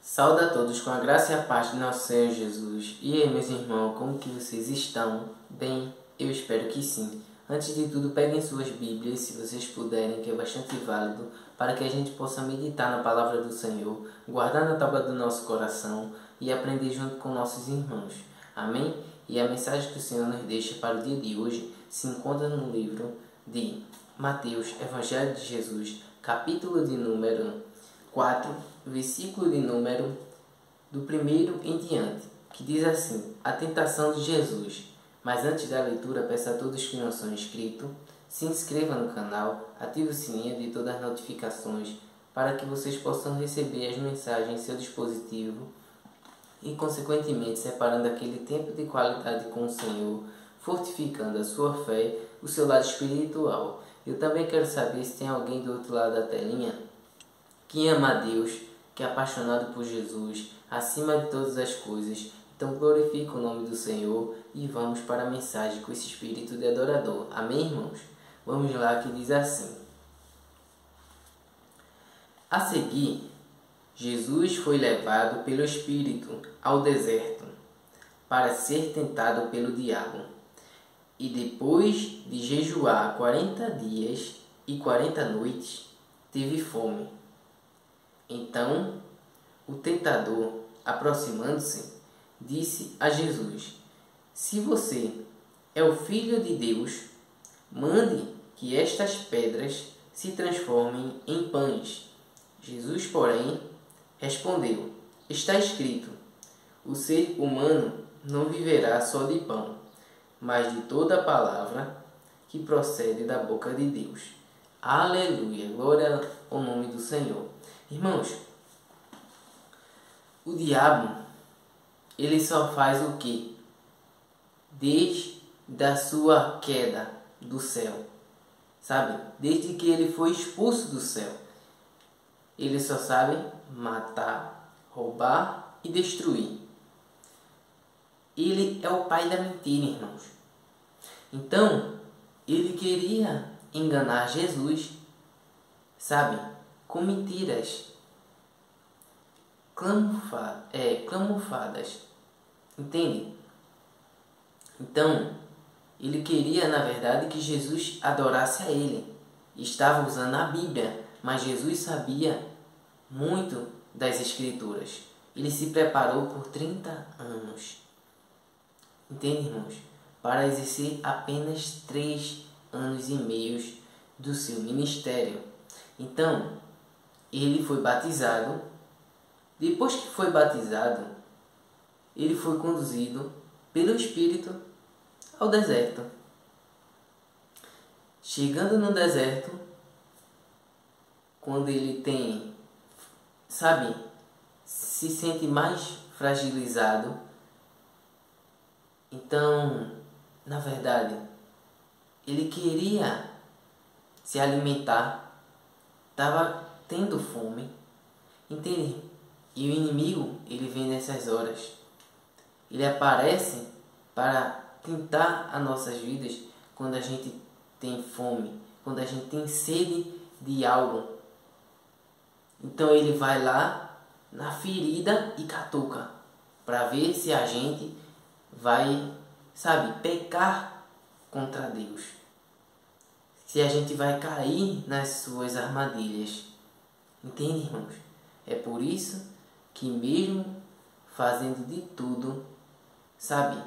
Saúde a todos com a graça e a paz de nosso Senhor Jesus. E aí, meus irmãos, como que vocês estão? Bem, eu espero que sim. Antes de tudo, peguem suas Bíblias, se vocês puderem, que é bastante válido, para que a gente possa meditar na palavra do Senhor, guardar na tábua do nosso coração e aprender junto com nossos irmãos. Amém? E a mensagem que o Senhor nos deixa para o dia de hoje se encontra no livro de Mateus, Evangelho de Jesus, capítulo de número 4, versículo de número do 1º em diante, que diz assim: a tentação de Jesus. Mas antes da leitura, peço a todos que não são inscritos, se inscrevam no canal, ative o sininho de todas as notificações, para que vocês possam receber as mensagens em seu dispositivo e, consequentemente, separando aquele tempo de qualidade com o Senhor, fortificando a sua fé, o seu lado espiritual. Eu também quero saber se tem alguém do outro lado da telinha que ama a Deus, que é apaixonado por Jesus, acima de todas as coisas. Então glorifica o nome do Senhor e vamos para a mensagem com esse espírito de adorador. Amém, irmãos? Vamos lá, que diz assim: a seguir, Jesus foi levado pelo Espírito ao deserto para ser tentado pelo diabo. E depois de jejuar 40 dias e 40 noites, teve fome. Então, o tentador, aproximando-se, disse a Jesus: se você é o Filho de Deus, mande que estas pedras se transformem em pães. Jesus, porém, respondeu: está escrito, o ser humano não viverá só de pão, mas de toda a palavra que procede da boca de Deus. Aleluia! Glória ao nome do Senhor. Irmãos, o diabo, ele só faz o quê? Desde a sua queda do céu, sabe? Desde que ele foi expulso do céu, ele só sabe matar, roubar e destruir. Ele é o pai da mentira, irmãos. Então, ele queria enganar Jesus, sabe? Com mentiras camufladas, entende? Então, ele queria, na verdade, que Jesus adorasse a ele. Estava usando a Bíblia, mas Jesus sabia muito das Escrituras. Ele se preparou por 30 anos, entende, irmãos? Para exercer apenas 3 anos e meio do seu ministério. Então, ele foi batizado. Depois que foi batizado, ele foi conduzido pelo Espírito ao deserto. Chegando no deserto, quando ele tem, sabe, se sente mais fragilizado, então, na verdade, ele queria se alimentar, estava tendo fome, entende? E o inimigo, ele vem nessas horas. Ele aparece para tentar as nossas vidas quando a gente tem fome, quando a gente tem sede de algo. Então ele vai lá na ferida e catuca para ver se a gente vai, sabe, pecar contra Deus. Se a gente vai cair nas suas armadilhas. Entende, irmãos? É por isso que mesmo fazendo de tudo, sabe,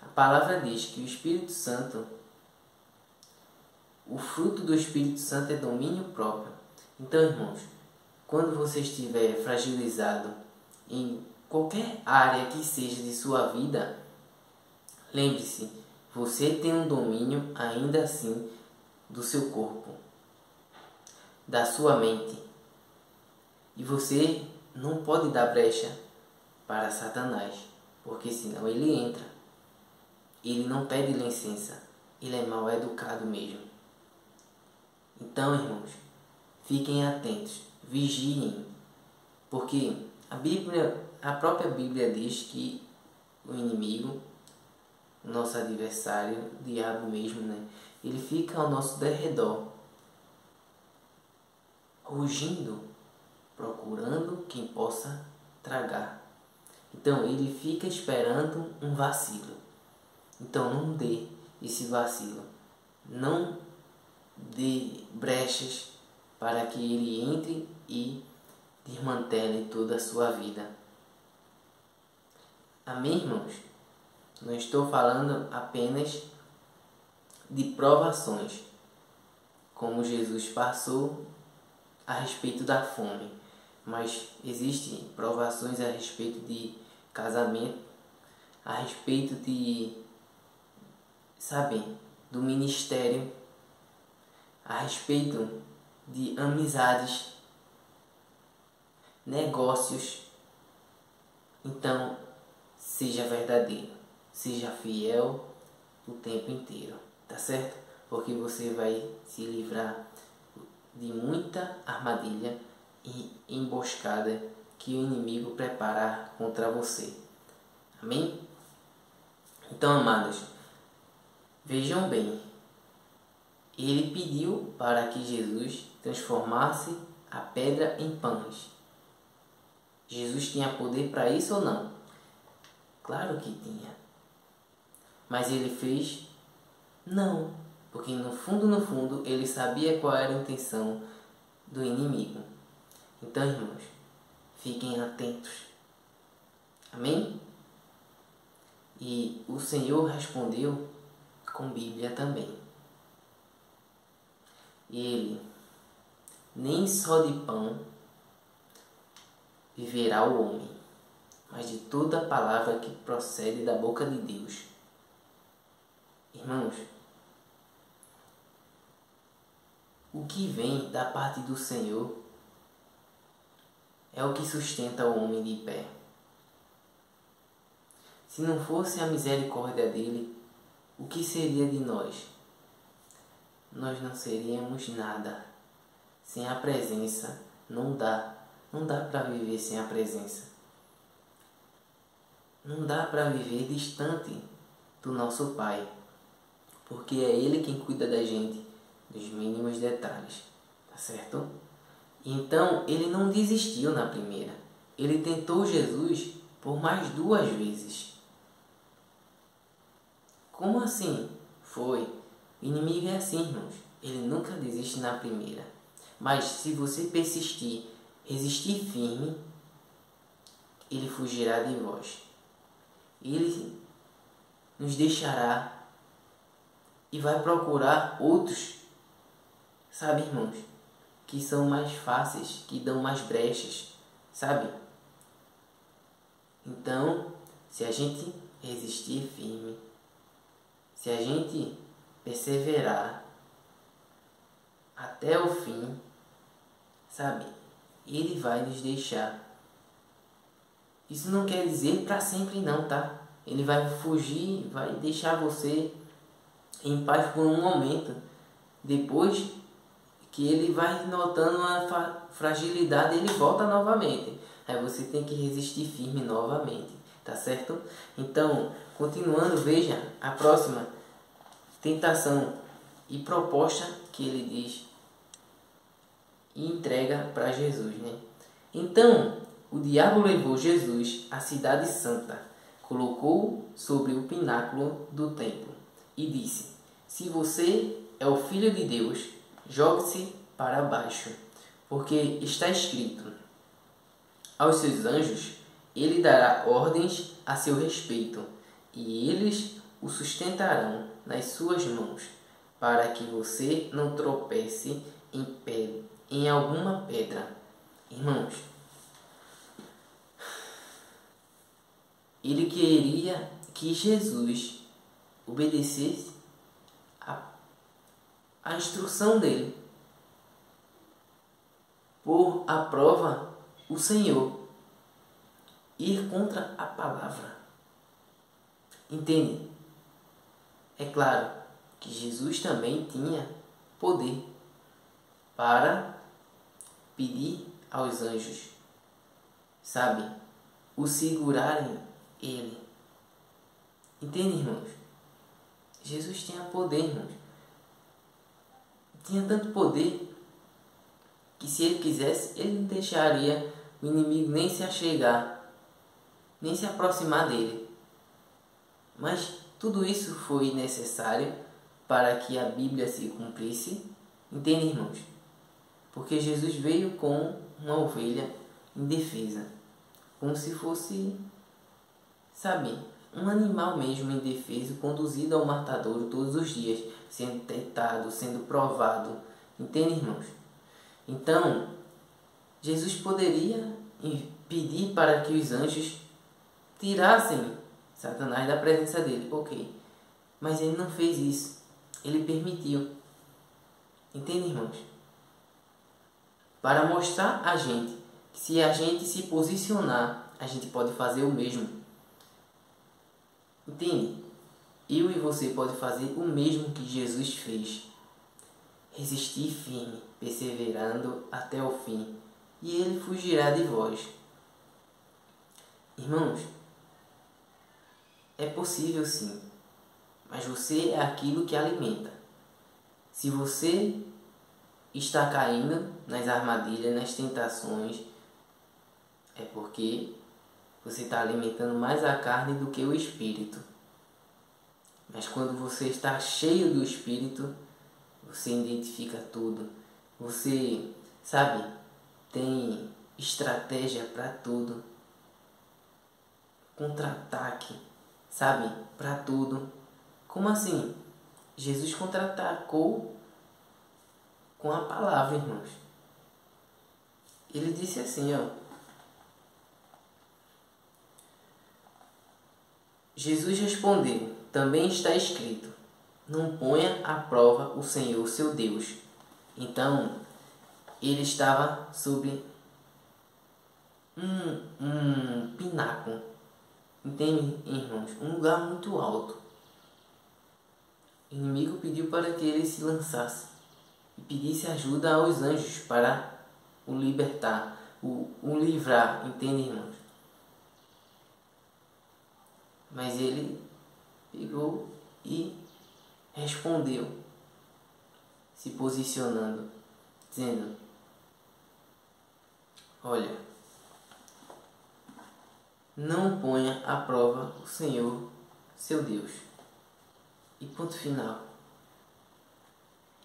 a palavra diz que o Espírito Santo, o fruto do Espírito Santo é domínio próprio. Então, irmãos, quando você estiver fragilizado em qualquer área que seja de sua vida, lembre-se, você tem um domínio ainda assim do seu corpo, da sua mente. E você não pode dar brecha para Satanás, porque senão ele entra. Ele não pede licença, ele é mal educado mesmo. Então, irmãos, fiquem atentos, vigiem, porque a própria Bíblia diz que o inimigo, o nosso adversário, o diabo mesmo, né? Ele fica ao nosso derredor, rugindo, procurando quem possa tragar. Então ele fica esperando um vacilo. Então não dê esse vacilo. Não dê brechas para que ele entre e desmantele toda a sua vida. Amém, irmãos? Não estou falando apenas de provações, como Jesus passou a respeito da fome, mas existem provações a respeito de casamento, a respeito de, do ministério, a respeito de amizades, negócios. Então, seja verdadeiro, seja fiel o tempo inteiro, tá certo? Porque você vai se livrar de muita armadilha e emboscada que o inimigo preparar contra você. Amém? Então, amados, vejam bem, ele pediu para que Jesus transformasse a pedra em pães. Jesus tinha poder para isso ou não? Claro que tinha. Mas ele fez? Não. Porque no fundo, ele sabia qual era a intenção do inimigo. Então, irmãos, fiquem atentos. Amém? E o Senhor respondeu com Bíblia também. Ele, nem só de pão viverá o homem, mas de toda a palavra que procede da boca de Deus. Irmãos, o que vem da parte do Senhor é o que sustenta o homem de pé. Se não fosse a misericórdia dele, o que seria de nós? Nós não seríamos nada. Sem a presença, não dá. Não dá para viver sem a presença. Não dá para viver distante do nosso Pai. Porque é Ele quem cuida da gente, dos mínimos detalhes. Tá certo? Então, ele não desistiu na primeira. Ele tentou Jesus por mais 2 vezes. Como assim? Foi. O inimigo é assim, irmãos. Ele nunca desiste na primeira. Mas se você persistir, resistir firme, ele fugirá de vós. Ele nos deixará e vai procurar outros, sabe, irmãos, que são mais fáceis, que dão mais brechas, sabe? Então, se a gente resistir firme, se a gente perseverar até o fim, sabe? Ele vai nos deixar. Isso não quer dizer para sempre não, tá? Ele vai fugir, vai deixar você em paz por um momento. Depois que ele vai notando a fragilidade, ele volta novamente. Aí você tem que resistir firme novamente, tá certo? Então, continuando, veja a próxima tentação e proposta que ele diz e entrega para Jesus, né? Então, o diabo levou Jesus à cidade santa, colocou-o sobre o pináculo do templo e disse: se você é o Filho de Deus, jogue-se para baixo, porque está escrito: aos seus anjos ele dará ordens a seu respeito, e eles o sustentarão nas suas mãos, para que você não tropece em alguma pedra. Irmãos, ele queria que Jesus obedecesse a instrução dele. Por a prova, o Senhor ir contra a palavra. Entende? É claro que Jesus também tinha poder para pedir aos anjos, sabe, o segurarem ele. Entende, irmãos? Jesus tinha poder, irmãos. Tinha tanto poder que se ele quisesse, ele deixaria o inimigo nem se achegar, nem se aproximar dele. Mas tudo isso foi necessário para que a Bíblia se cumprisse. Entende, irmãos? Porque Jesus veio como uma ovelha indefesa, como se fosse, sabe, um animal mesmo indefeso, conduzido ao matadouro todos os dias, sendo tentado, sendo provado. Entende, irmãos? Então, Jesus poderia pedir para que os anjos tirassem Satanás da presença dele, ok. Mas ele não fez isso. Ele permitiu. Entende, irmãos? Para mostrar a gente que se a gente se posicionar, a gente pode fazer o mesmo. Entende? Eu e você pode fazer o mesmo que Jesus fez. Resistir firme, perseverando até o fim, e ele fugirá de vós. Irmãos, é possível sim, mas você é aquilo que alimenta. Se você está caindo nas armadilhas, nas tentações, é porque você está alimentando mais a carne do que o espírito. Mas quando você está cheio do espírito, você identifica tudo. Você, sabe, tem estratégia para tudo. Contra-ataque, sabe, para tudo. Como assim? Jesus contra-atacou com a palavra, irmãos. Ele disse assim, ó. Jesus respondeu: também está escrito: não ponha à prova o Senhor seu Deus. Então, ele estava sobre um pináculo. Entende, irmãos? Um lugar muito alto. O inimigo pediu para que ele se lançasse e pedisse ajuda aos anjos para o libertar, o livrar. Entende, irmãos? Mas ele pegou e respondeu, se posicionando, dizendo: olha, não ponha à prova o Senhor, seu Deus. E ponto final.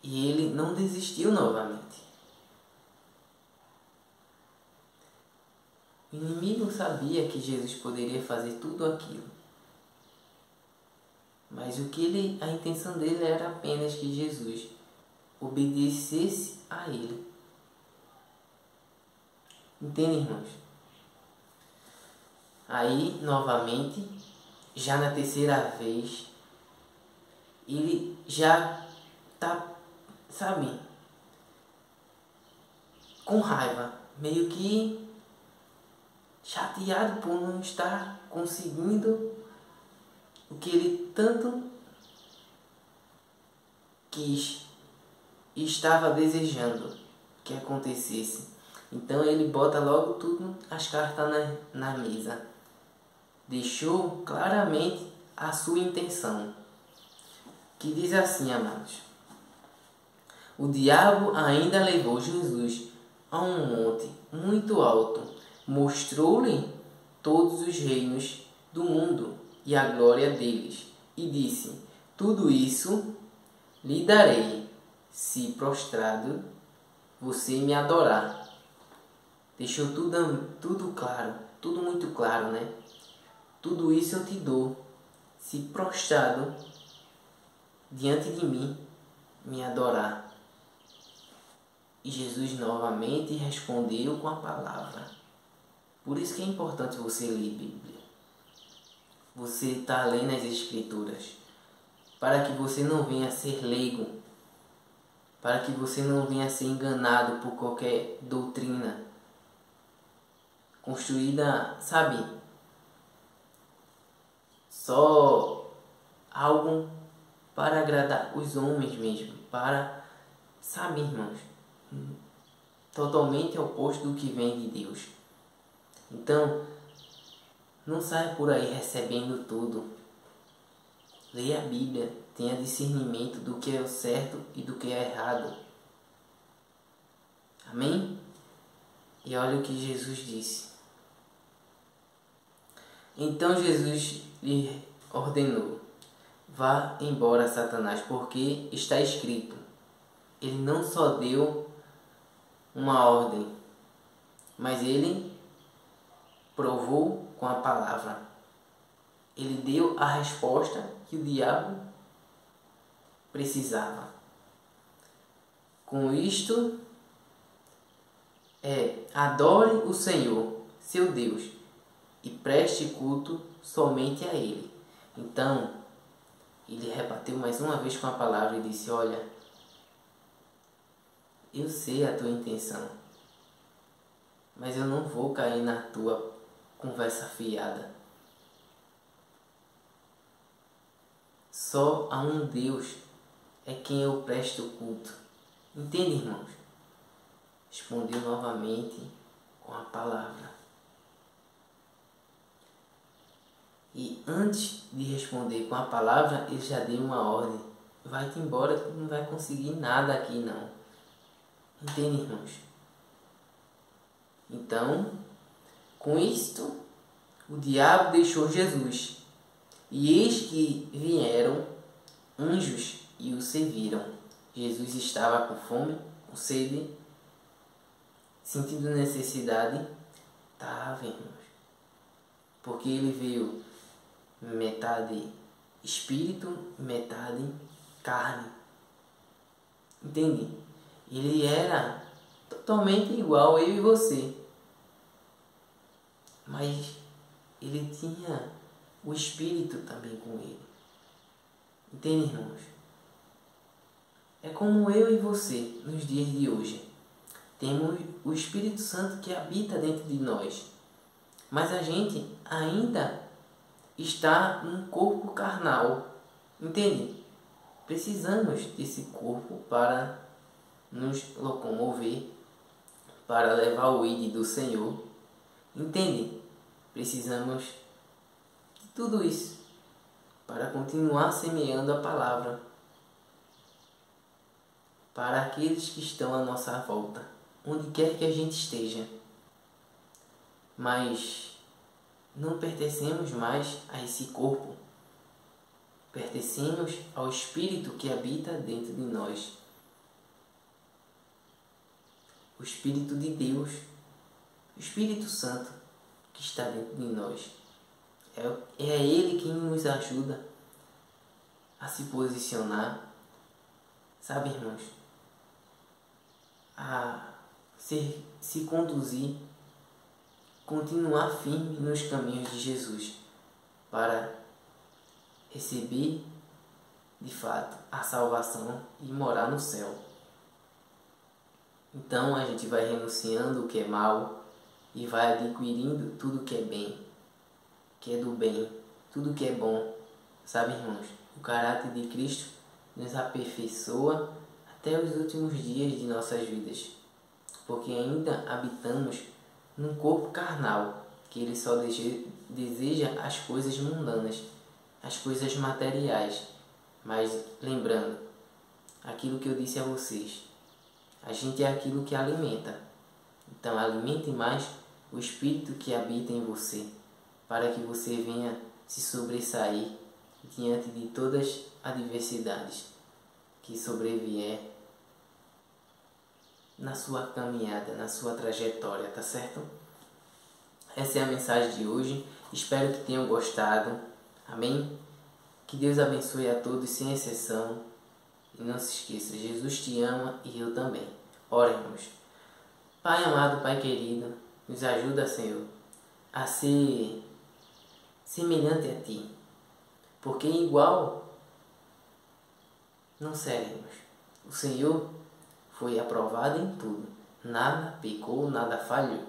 E ele não desistiu novamente. O inimigo sabia que Jesus poderia fazer tudo aquilo. Mas a intenção dele era apenas que Jesus obedecesse a ele. Entende, irmãos? Aí, novamente, já na terceira vez, ele já tá, sabe, com raiva, meio que chateado por não estar conseguindo o que ele tanto quis e estava desejando que acontecesse. Então ele bota logo tudo, as cartas na mesa. Deixou claramente a sua intenção, que diz assim, amados: o diabo ainda levou Jesus a um monte muito alto, mostrou-lhe todos os reinos do mundo e a glória deles, e disse: tudo isso lhe darei, se prostrado você me adorar. Deixou tudo claro, tudo muito claro, né? Tudo isso eu te dou, se prostrado diante de mim me adorar. E Jesus novamente respondeu com a palavra. Por isso que é importante você ler a Bíblia. Você está lendo as Escrituras, para que você não venha a ser leigo, para que você não venha a ser enganado por qualquer doutrina construída, sabe, só algo para agradar os homens mesmo, para, sabe, irmãos, totalmente oposto do que vem de Deus. Então, não saia por aí recebendo tudo. Leia a Bíblia, tenha discernimento do que é o certo e do que é errado. Amém? E olha o que Jesus disse. Então Jesus lhe ordenou: vá embora, Satanás, porque está escrito. Ele não só deu uma ordem, mas ele provou com a palavra. Ele deu a resposta que o diabo precisava. Com isto, adore o Senhor, seu Deus, e preste culto somente a Ele. Então, ele rebateu mais uma vez com a palavra e disse: olha, eu sei a tua intenção, mas eu não vou cair na tua conversa fiada. Só a um Deus é quem eu presto culto. Entende, irmãos? Respondeu novamente com a palavra. E antes de responder com a palavra, ele já deu uma ordem: vai-te embora, que não vai conseguir nada aqui não. Entende, irmãos? Então, com isto, o diabo deixou Jesus. E eis que vieram anjos e o serviram. Jesus estava com fome, com sede, sentindo necessidade. Estava, irmãos. Porque ele veio metade espírito, metade carne. Entende? Ele era totalmente igual eu e você. Mas ele tinha o Espírito também com ele. Entende, irmãos? É como eu e você nos dias de hoje. Temos o Espírito Santo que habita dentro de nós. Mas a gente ainda está num corpo carnal. Entende? Precisamos desse corpo para nos locomover, para levar o ID do Senhor. Entende? Precisamos de tudo isso para continuar semeando a palavra para aqueles que estão à nossa volta, onde quer que a gente esteja. Mas não pertencemos mais a esse corpo. Pertencemos ao Espírito que habita dentro de nós. O Espírito de Deus, o Espírito Santo que está dentro de nós. É Ele quem nos ajuda a se posicionar, sabe, irmãos? A se conduzir, continuar firme nos caminhos de Jesus, para receber de fato a salvação e morar no céu. Então a gente vai renunciando o que é mal e vai adquirindo tudo que é bem, que é do bem, tudo que é bom. Sabe, irmãos, o caráter de Cristo nos aperfeiçoa até os últimos dias de nossas vidas, porque ainda habitamos num corpo carnal, que ele só deseja as coisas mundanas, as coisas materiais. Mas lembrando, aquilo que eu disse a vocês, a gente é aquilo que alimenta. Então alimente mais o Espírito que habita em você, para que você venha se sobressair diante de todas as adversidades que sobrevier na sua caminhada, na sua trajetória, tá certo? Essa é a mensagem de hoje. Espero que tenham gostado. Amém? Que Deus abençoe a todos sem exceção. E não se esqueça, Jesus te ama e eu também. Ora, irmãos. Pai amado, Pai querido, nos ajuda, Senhor, a ser semelhante a Ti. Porque igual não seremos. O Senhor foi aprovado em tudo. Nada pecou, nada falhou.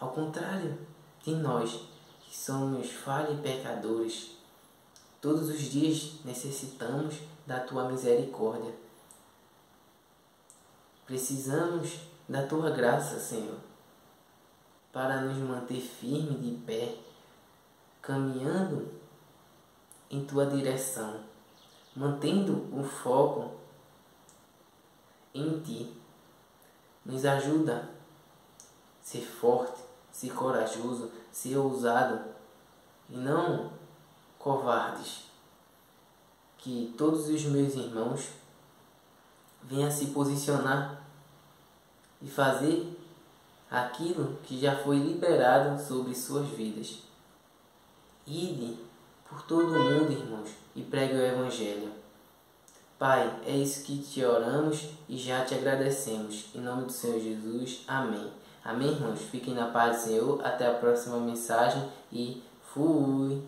Ao contrário de nós, que somos falhos e pecadores, todos os dias necessitamos da Tua misericórdia. Precisamos da Tua graça, Senhor, para nos manter firmes de pé, caminhando em Tua direção, mantendo o foco em Ti. nos ajuda a ser forte, ser corajoso, ser ousado e não covardes. Que todos os meus irmãos venham se posicionar e fazer aquilo que já foi liberado sobre suas vidas. Ide por todo o mundo, irmãos, e pregue o Evangelho. Pai, é isso que te oramos e já te agradecemos. Em nome do Senhor Jesus, amém. Amém, irmãos? Fiquem na paz do Senhor. Até a próxima mensagem e fui!